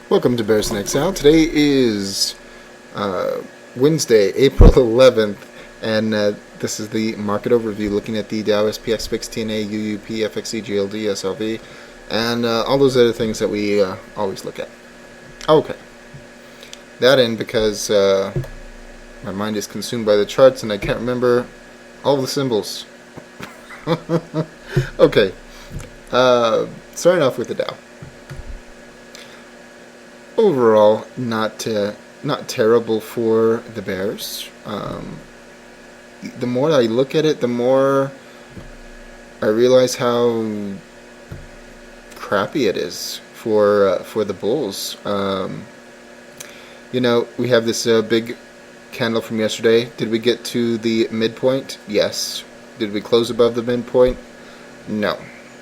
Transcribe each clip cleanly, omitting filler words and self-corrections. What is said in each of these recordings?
Welcome to Bears in Exile. Today is Wednesday, April 11th, and this is the market overview looking at the Dow, SPX, VIX, TNA, UUP, FXE, GLD, SLV, and all those other things that we always look at. Okay. That in because my mind is consumed by the charts and I can't remember all the symbols. Okay. Starting off with the Dow. Overall, not terrible for the Bears. The more I look at it, the more I realize how crappy it is for the Bulls. We have this big candle from yesterday. Did we get to the midpoint? Yes. Did we close above the midpoint? No.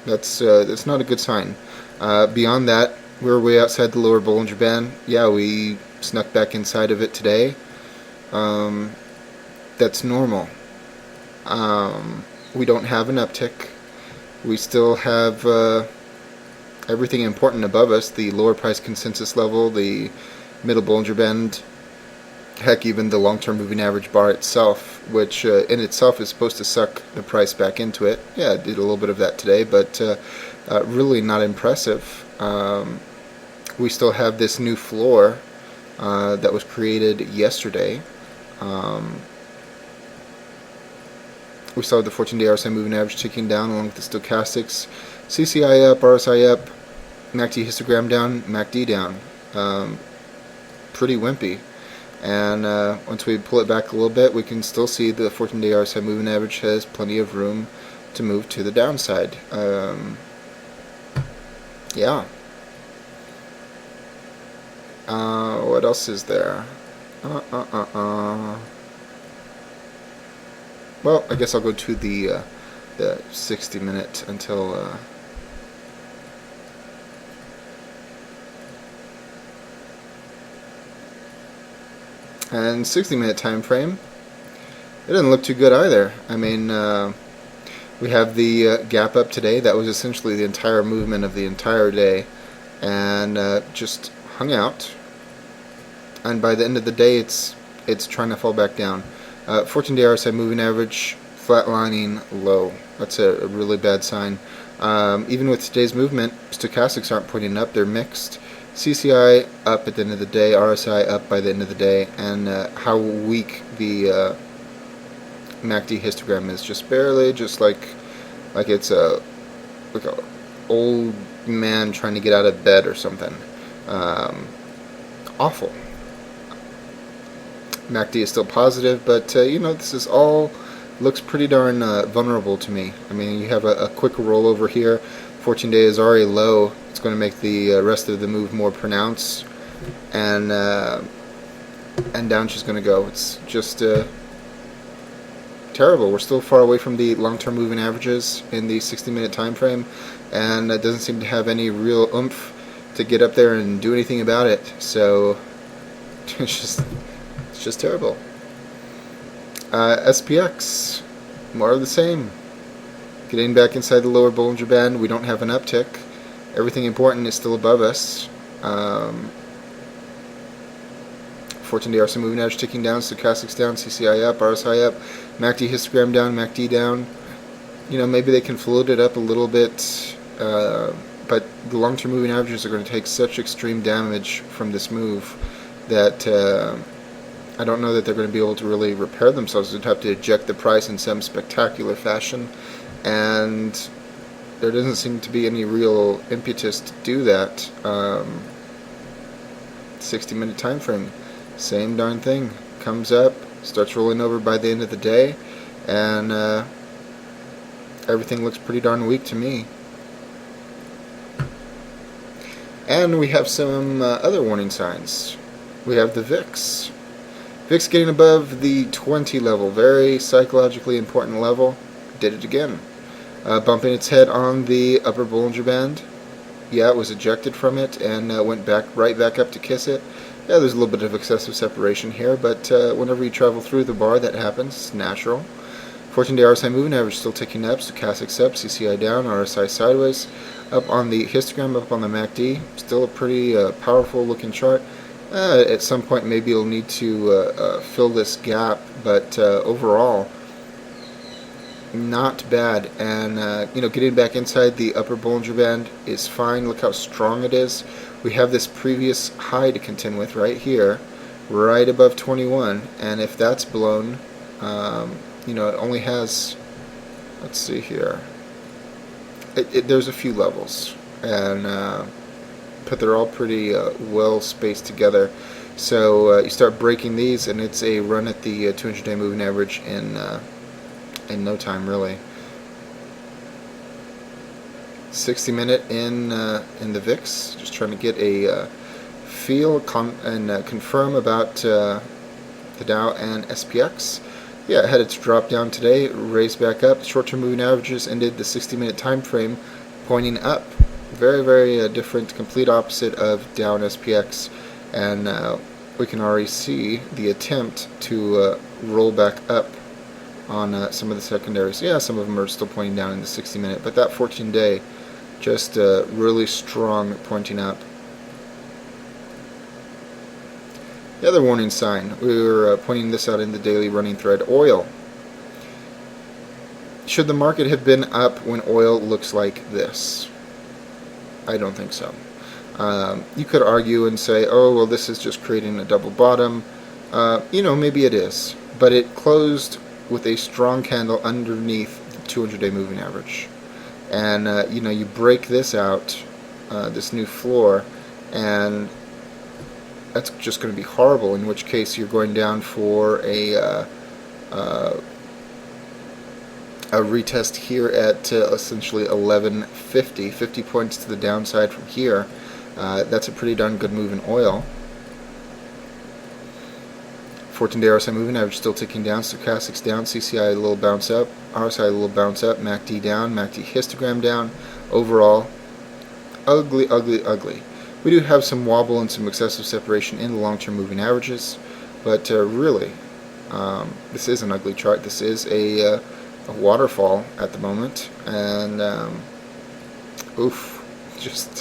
That's not a good sign. Beyond that, we're way outside the lower Bollinger Band. Yeah, we snuck back inside of it today. That's normal. We don't have an uptick. We still have everything important above us, the lower price consensus level, the middle Bollinger Band, heck, even the long-term moving average bar itself, which in itself is supposed to suck the price back into it. Yeah, it did a little bit of that today, but really not impressive. We still have this new floor that was created yesterday. We still have the 14-day RSI moving average ticking down along with the stochastics. CCI up, RSI up, MACD histogram down, MACD down. Pretty wimpy. And once we pull it back a little bit, we can still see the 14-day RSI moving average has plenty of room to move to the downside. Yeah. What else is there? Well, I guess I'll go to the 60-minute until and 60-minute time frame. It doesn't look too good either. I mean, we have the gap up today. That was essentially the entire movement of the entire day, and just hung out. And by the end of the day, it's trying to fall back down. 14-day RSI moving average flatlining low. That's a really bad sign. Even with today's movement, stochastics aren't pointing up; they're mixed. CCI up at the end of the day, RSI up by the end of the day, and how weak the MACD histogram is, just barely, just like it's a old man trying to get out of bed or something. Awful. MACD is still positive, but this is all looks pretty darn vulnerable to me. I mean, you have a quick rollover here. 14-day is already low. It's going to make the rest of the move more pronounced, and down she's going to go. It's just terrible. We're still far away from the long-term moving averages in the 60-minute time frame, and it doesn't seem to have any real oomph to get up there and do anything about it. So it's just terrible. SPX, more of the same. Getting back inside the lower Bollinger Band. We don't have an uptick. Everything important is still above us. 14-day RSI moving average ticking down, stochastics down, CCI up, RSI up, MACD histogram down, MACD down. Maybe they can float it up a little bit, but the long-term moving averages are going to take such extreme damage from this move that I don't know that they're going to be able to really repair themselves. They'd have to eject the price in some spectacular fashion, and there doesn't seem to be any real impetus to do that. 60-minute time frame, same darn thing. Comes up, starts rolling over by the end of the day, and everything looks pretty darn weak to me. And we have some other warning signs. We have the VIX. VIX getting above the 20 level, very psychologically important level. Did it again. Bumping its head on the upper Bollinger Band. Yeah, it was ejected from it and went right back up to kiss it. Yeah, there's a little bit of excessive separation here, but whenever you travel through the bar, that happens. It's natural. 14-day RSI moving average still ticking up, stochastics up, CCI down, RSI sideways. Up on the histogram, up on the MACD, still a pretty powerful looking chart. At some point maybe it'll need to fill this gap, but overall not bad. And getting back inside the upper Bollinger Band is fine. Look how strong it is. We have this previous high to contend with right here, right above 21, and if that's blown, it only has, let's see here, there's a few levels, and but they're all pretty well spaced together. So you start breaking these, and it's a run at the 200-day moving average in no time, really. 60-minute in the VIX, just trying to get a feel and confirm about the Dow and SPX. Yeah, it had its drop down today, raised back up. Short-term moving averages ended the 60-minute time frame pointing up. Very, very different, complete opposite of Dow and SPX. And we can already see the attempt to roll back up on some of the secondaries. Yeah, some of them are still pointing down in the 60-minute, but that 14-day just really strong pointing up. The other warning sign, we were pointing this out in the daily running thread, oil. Should the market have been up when oil looks like this? I don't think so. You could argue and say, oh, well, this is just creating a double bottom. Maybe it is. But it closed with a strong candle underneath the 200-day moving average. And, you break this out, this new floor, and that's just going to be horrible, in which case you're going down for a retest here at essentially 1150, 50 points to the downside from here. That's a pretty darn good move in oil. 14-day RSI moving average still ticking down, stochastics down, CCI a little bounce up, RSI a little bounce up, MACD down, MACD histogram down. Overall, ugly, ugly, ugly. We do have some wobble and some excessive separation in the long-term moving averages, but really, this is an ugly chart. This is a waterfall at the moment, and oof, just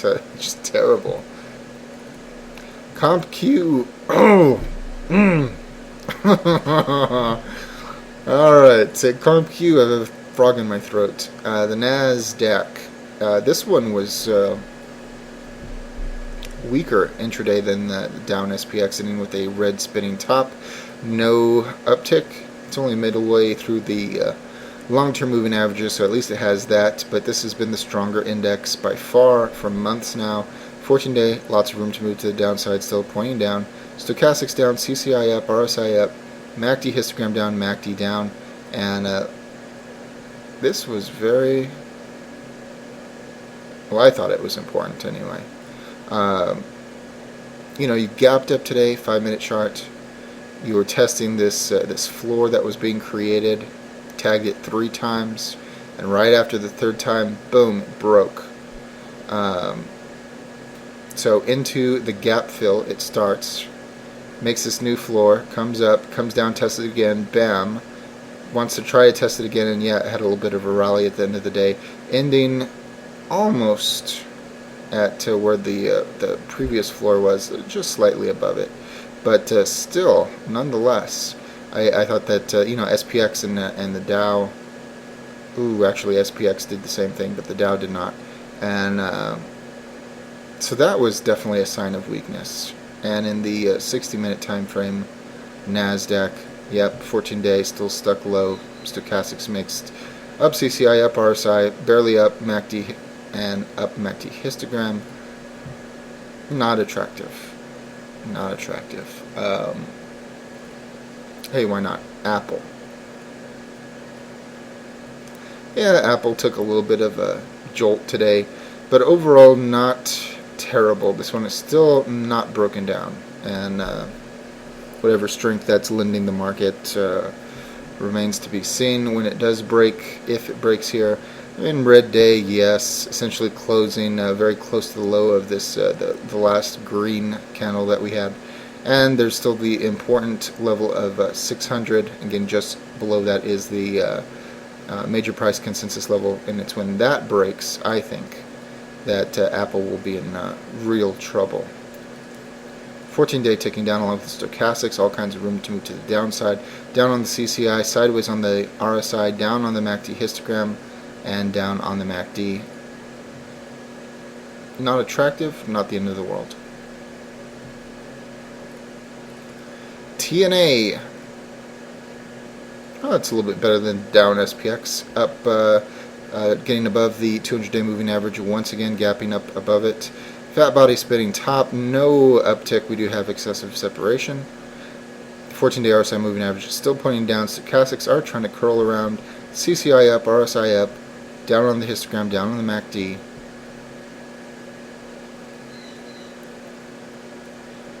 terrible. Comp Q. Oh. Alright, so Comp Q, I have a frog in my throat. The NASDAQ. This one was weaker intraday than the Dow and SPX, ending with a red spinning top. No uptick. It's only midway through the long-term moving averages, so at least it has that. But this has been the stronger index by far for months now. 14-day, lots of room to move to the downside, still pointing down. Stochastics down, CCI up, RSI up, MACD histogram down, MACD down, and this was very, well, I thought it was important anyway. You gapped up today, 5-minute chart. You were testing this this floor that was being created, tagged it 3 times, and right after the 3rd time, boom, it broke. So into the gap fill it starts, makes this new floor, comes up, comes down, tests it again, bam, wants to try to test it again, and yeah, it had a little bit of a rally at the end of the day, ending almost at where the previous floor was, just slightly above it, but still, nonetheless, I thought that SPX and the Dow, actually SPX did the same thing, but the Dow did not, and so that was definitely a sign of weakness. And in the 60-minute time frame, NASDAQ, yep, 14-day, still stuck low, stochastics mixed, up CCI, up RSI, barely up MACD, and up MACD histogram. Not attractive. Not attractive. Hey, why not? Apple. Yeah, Apple took a little bit of a jolt today, but overall not terrible. This one is still not broken down, and whatever strength that's lending the market remains to be seen when it does break, if it breaks here. In red day, yes, essentially closing very close to the low of this the last green candle that we had, and there's still the important level of 600. Again, just below that is the major price consensus level, and it's when that breaks, I think, that Apple will be in real trouble. 14-day ticking down along with the stochastics, all kinds of room to move to the downside. Down on the CCI, sideways on the RSI, down on the MACD histogram, and down on the MACD. Not attractive, not the end of the world. TNA. Oh, it's a little bit better than down SPX. Up, getting above the 200-day moving average once again, gapping up above it. Fat body spinning top, no uptick. We do have excessive separation. 14-day RSI moving average is still pointing down. Stochastics are trying to curl around. CCI up, RSI up, down on the histogram, down on the MACD.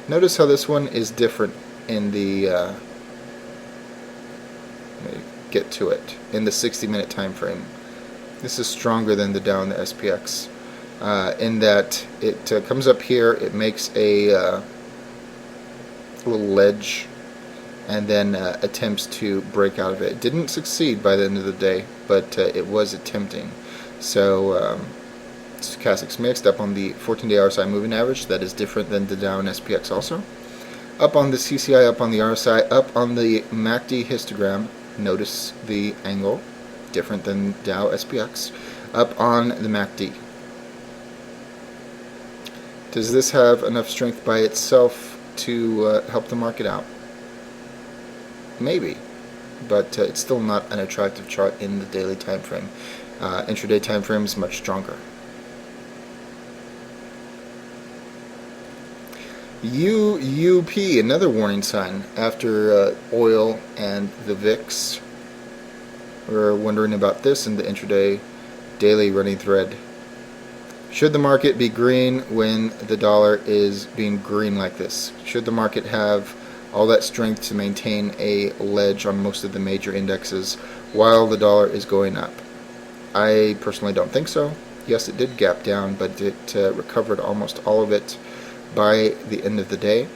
Notice how this one is different in the let me get to it, in the 60-minute time frame. This is stronger than the Dow and the SPX in that it comes up here, it makes a little ledge, and then attempts to break out of it. It didn't succeed by the end of the day, but it was attempting. So stochastics mixed up on the 14-day RSI moving average. That is different than the Dow and SPX also. Up on the CCI, up on the RSI, up on the MACD histogram. Notice the angle, different than Dow SPX. Up on the MACD. Does this have enough strength by itself to help the market out? Maybe, but it's still not an attractive chart in the daily time frame. Intraday time frame is much stronger. UUP, another warning sign after oil and the VIX. We're wondering about this in the intraday daily running thread. Should the market be green when the dollar is being green like this? Should the market have all that strength to maintain a ledge on most of the major indexes while the dollar is going up? I personally don't think so. Yes, it did gap down, but it recovered almost all of it by the end of the day.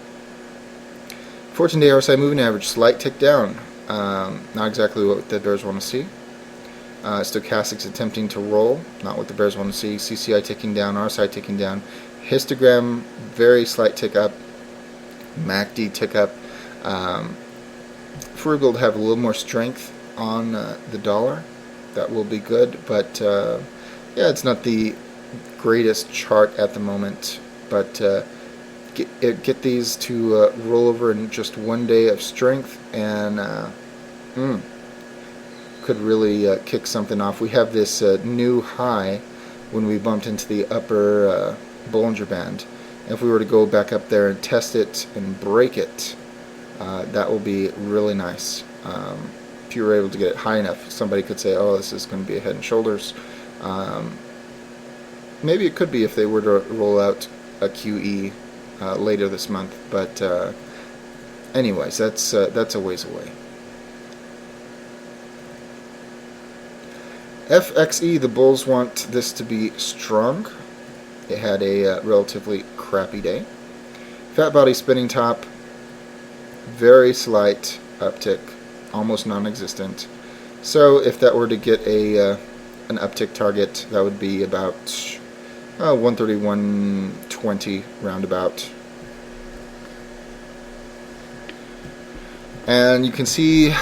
14-day RSI moving average, slight tick down. Not exactly what the bears want to see. Stochastics attempting to roll, not what the bears want to see. CCI ticking down, RSI ticking down. Histogram, very slight tick up. MACD tick up. If we're able to have a little more strength on the dollar, that will be good. But yeah, it's not the greatest chart at the moment. But get these to roll over in just one day of strength, and could really kick something off. We have this new high when we bumped into the upper Bollinger Band. If we were to go back up there and test it and break it, that will be really nice. If you were able to get it high enough, somebody could say, oh, this is going to be a head and shoulders. Maybe it could be if they were to roll out a QE later this month, but anyways, that's a ways away. FXE, the bulls want this to be strong. It had a relatively crappy day. Fat body spinning top, very slight uptick, almost non-existent. So if that were to get an uptick target, that would be about 131.20 roundabout. And you can see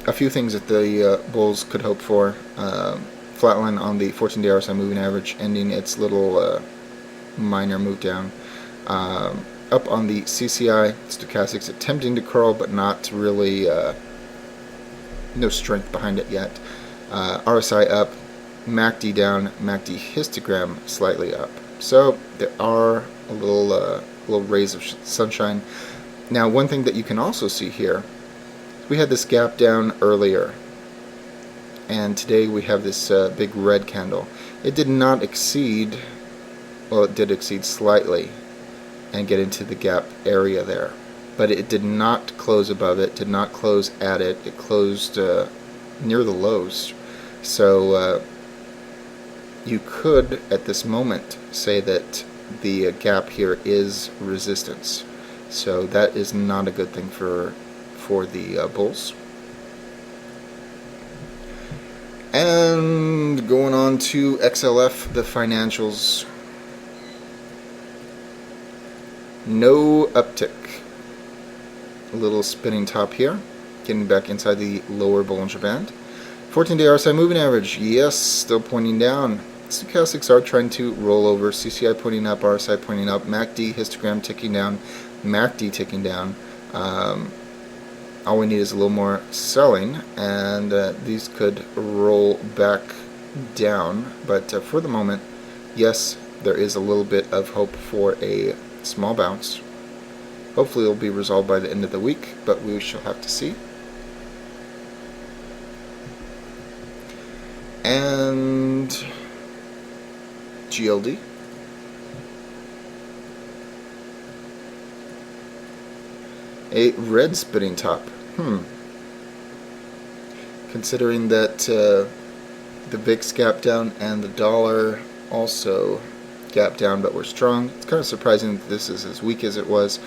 a few things that the bulls could hope for. Flatline on the 14-day RSI moving average, ending its little minor move down. Up on the CCI, stochastics attempting to curl, but not really, no strength behind it yet. RSI up, MACD down, MACD histogram slightly up. So there are a little rays of sunshine. Now, one thing that you can also see here, we had this gap down earlier, and today we have this big red candle. It did not exceed, well, it did exceed slightly and get into the gap area there, but it did not close above it, did not close at it. It closed near the lows. So you could at this moment say that the gap here is resistance. So that is not a good thing for the bulls. And going on to XLF, the financials. No uptick. A little spinning top here, getting back inside the lower Bollinger Band. 14-day RSI moving average, yes, still pointing down. Stochastics are trying to roll over. CCI pointing up, RSI pointing up. MACD histogram ticking down, MACD ticking down. All we need is a little more selling, and these could roll back down. But for the moment, yes, there is a little bit of hope for a small bounce. Hopefully it will be resolved by the end of the week, but we shall have to see. And GLD. A red spinning top. Considering that the VIX gap down and the dollar also gap down, but we're strong. It's kind of surprising that this is as weak as it was.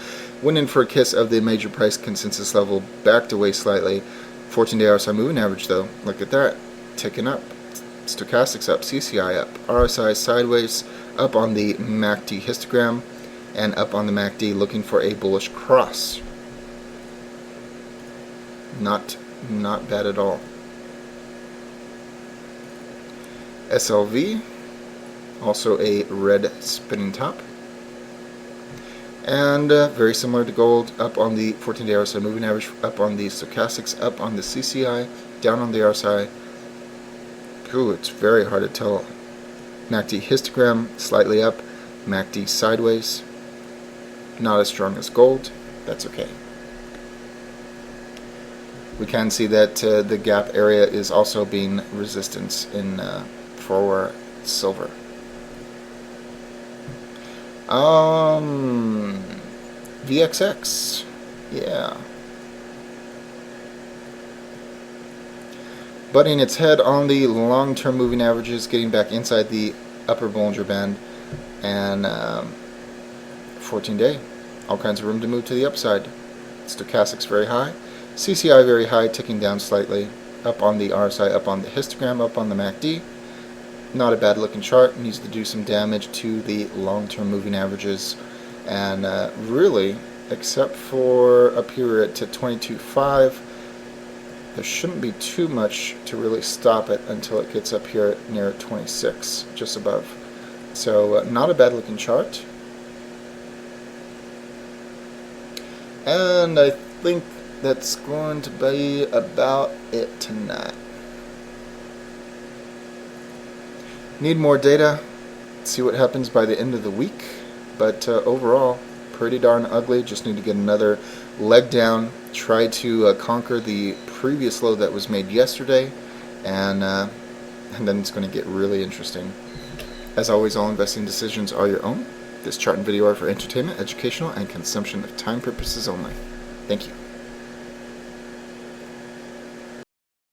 Went in for a kiss of the major price consensus level, backed away slightly. 14-day RSI moving average though, look at that, ticking up. Stochastics up, CCI up, RSI sideways, up on the MACD histogram, and up on the MACD looking for a bullish cross. Not bad at all. SLV, also a red spinning top. And very similar to gold, up on the 14-day RSI moving average, up on the stochastics, up on the CCI, down on the RSI. Ooh, it's very hard to tell. MACD histogram slightly up, MACD sideways. Not as strong as gold, that's okay. We can see that the gap area is also being resistance in for silver. VXX, yeah. Butting its head on the long-term moving averages, getting back inside the upper Bollinger Band, and 14-day. All kinds of room to move to the upside. Stochastics very high, CCI very high, ticking down slightly. Up on the RSI, up on the histogram, up on the MACD. Not a bad looking chart. Needs to do some damage to the long-term moving averages, and really, except for up here at 22.5, there shouldn't be too much to really stop it until it gets up here near 26, just above. So not a bad looking chart. And I think that's going to be about it tonight. Need more data, see what happens by the end of the week, but overall pretty darn ugly. Just need to get another leg down, try to conquer the previous low that was made yesterday, and then it's going to get really interesting. As always, all investing decisions are your own. This chart and video are for entertainment, educational, and consumption of time purposes only. Thank you.